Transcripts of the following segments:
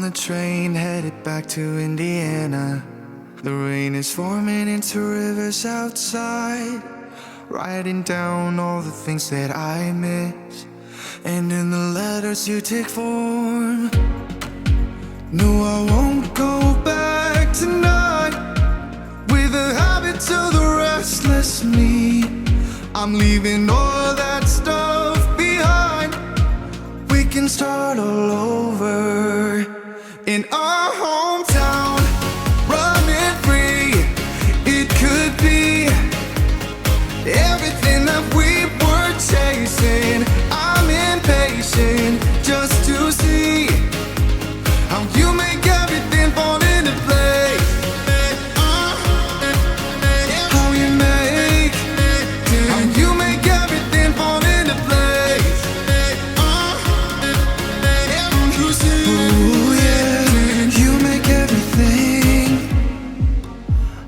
the train headed back to Indiana. The rain is forming into rivers outside, writing down all the things that I miss, and in the letters you take form. No, I won't go back tonight with the habits of the restless me. I'm leaving all that stuff behind. We can start all over in our hometown, running free. It could be everything that we were chasing. I'm impatient just to see how you make everything fall into place. How you make everything fall into place. Ooh yeah, you make everything.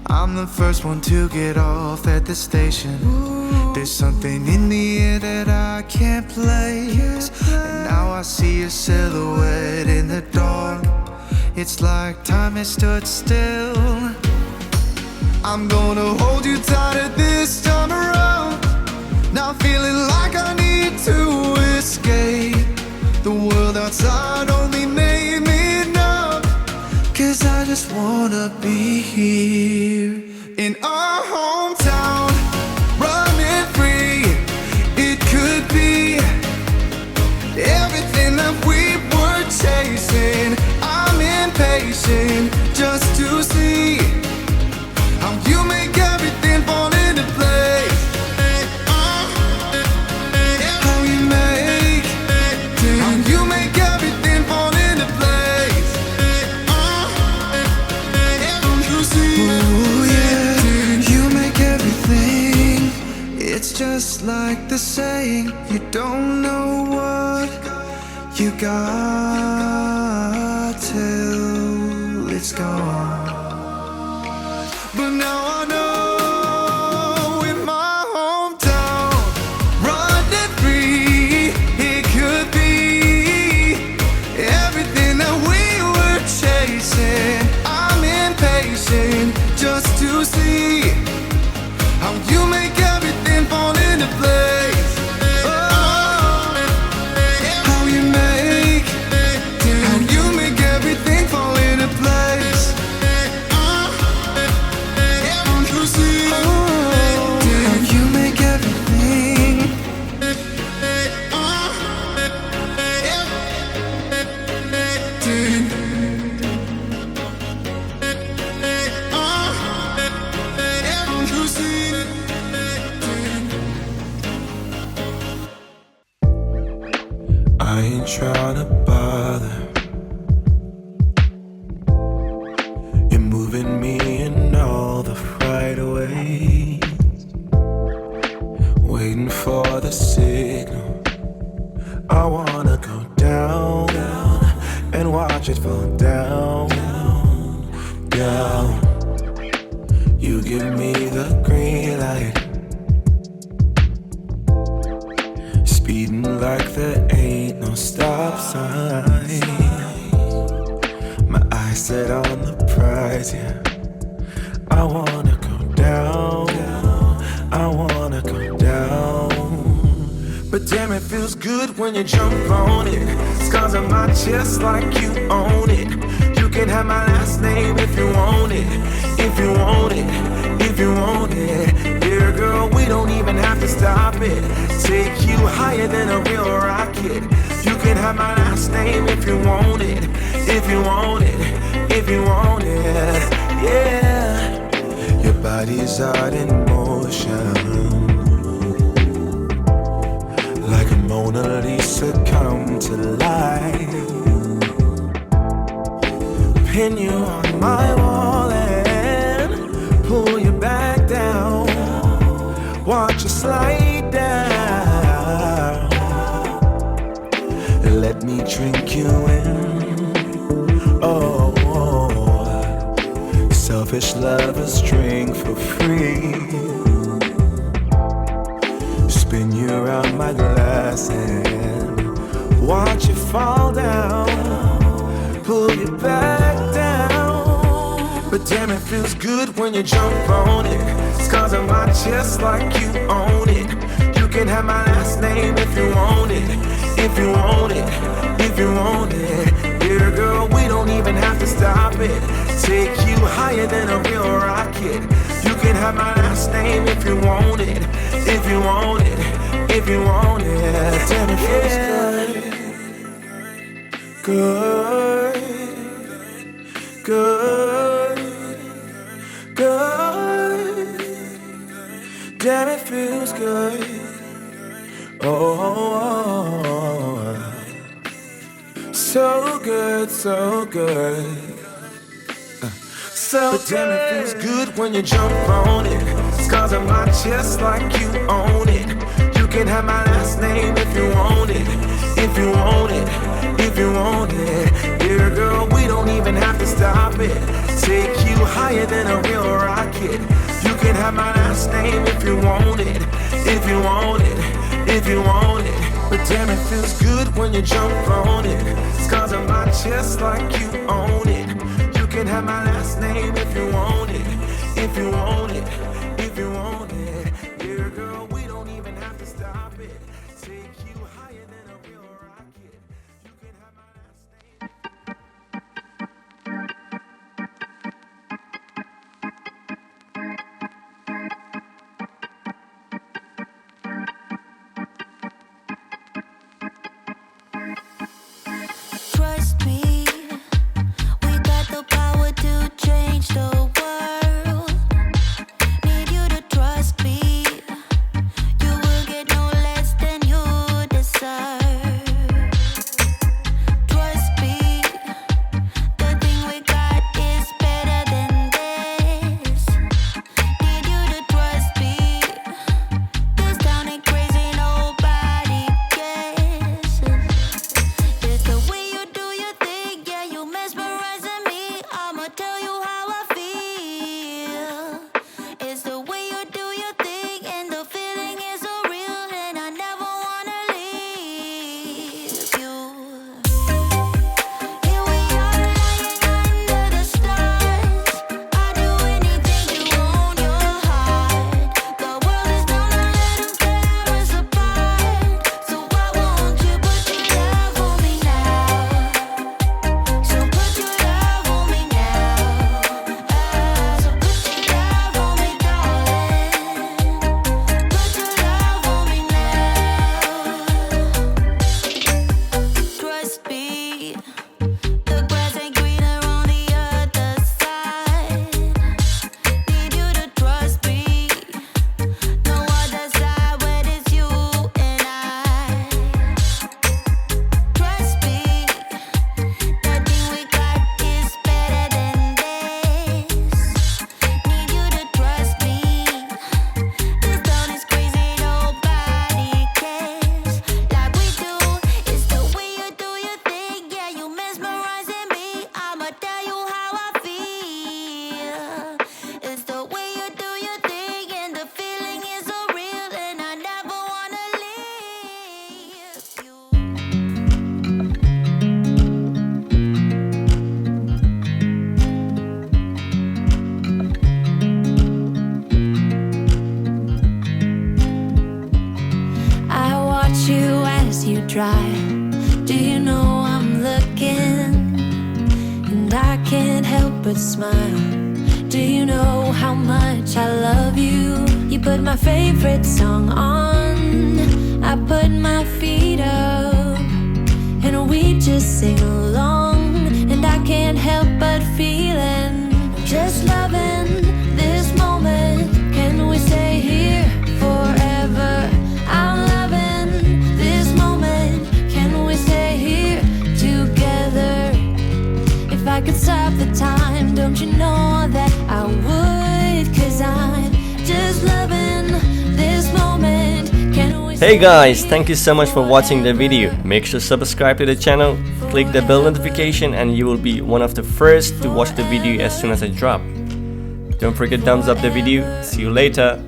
I'm the first one to get off at the station. There's something in the air that I can't place, and now I see a silhouette in the dark. It's like time has stood still. I'm gonna hold you tighter this time around. Now feeling like I need to escape. The world outside only made me numb, 'cause I just wanna be here in our hometown, running free. It could be everything that we were chasing. I'm impatient just to see how you make everything fall into place. How you make everything fall into place. Ooh yeah, you make everything. It's just like the saying, you don't know what you got till it's gone. But now I know in my hometown, running free, it could be everything that we were chasing. I'm impatient just to see how you make everything fall into place. How you make everything fall into place. How you make everything. I ain't tryna bother. You're moving me in all the right ways, waiting for the signal. I wanna go down and watch it fall down, down. You give me the green light, speeding like there ain't no stop sign. My eyes set on the prize, yeah. I wanna go down, I wanna go down. But damn, it feels good when you jump on it. Scars on my chest like you own it. You can have my last name if you want it, if you want it, if you want it. Dear girl, we don't even have to stop it. Take you higher than a real rocket. You can have my last name if you want it, if you want it, if you want it. Yeah, your body's out in motion, like a Mona Lisa come to life. Pin you on my wall and pull you back down. Watch you slide down. Let me drink you in. Oh, selfish lovers drink for free. Spin you around my glass and watch you fall down. pull you back down. But damn, it feels good when you jump on it. Scars on my chest like you own it. You can have my last name if you want it. If you want it, if you want it. Dear girl, we don't even have to stop it. Take you higher than a real rocket. You can have my last name if you want it. If you want it, if you want it. Damn, it feels good. Good, good. Damn, it feels good. Oh, so good, so good. So but damn, it feels good when you jump on it. Scars on my chest like you own it. You can have my last name if you want it. If you want it, if you want it. Dear girl, we don't even have to stop it. Take you higher than a real rocket. You can have my last name if you want it. If you want it, if you want it. But damn, it feels good when you jump on it. Scars on my chest like you own it. You can have my last name if you want it. If you want it, if you want it. Dear girl, we don't even have to stop it. Take you higher than a real rocket. You can have my last name. Trust me, we got the power to change the world. Need you to trust me. You will get no less than you deserve. Trust me, the thing we got is better than this. Need you to trust me. This town ain't crazy, nobody guesses. It's the way you do your thing, yeah, you mesmerizing me. I'ma tell you how I feel. It's the way you do your thing, and the feeling is so real, and I never wanna leave you. Here we are lying under the stars. I'd do anything to own your heart. The world is gonna let 'em tear us apart. So why won't you put your love on me now? So put your love on me now. So put your love on me, darling. Put your love on me now. Trust me, the grass ain't greener on the other side. Need you to trust me. No other side when it's you and I. Trust me, the thing we got is better than this. Need you to trust me. This town is crazy, nobody cares like we do. It's the way you do your thing, yeah, you mesmerizing me. I'ma tell you how I feel. It's the way you do your thing, and the feeling is so real, and I never wanna leave you. I watch you as you drive. Do you know I'm looking? And I can't help but smile. Do you know how much I love you? You put my favorite song on. I put my feet up, and we just sing along. And I can't help but feeling, just loving this moment. Can we stay here forever? I'm loving this moment. Can we stay here together? If I could stop the time, don't you know that I would? 'Cause I'm just loving this moment. Can we Hey guys, thank you so much for watching the video. Make sure to subscribe to the channel, click the bell notification, and you will be one of the first to watch the video as soon as I drop. Don't forget to thumbs up the video. See you later.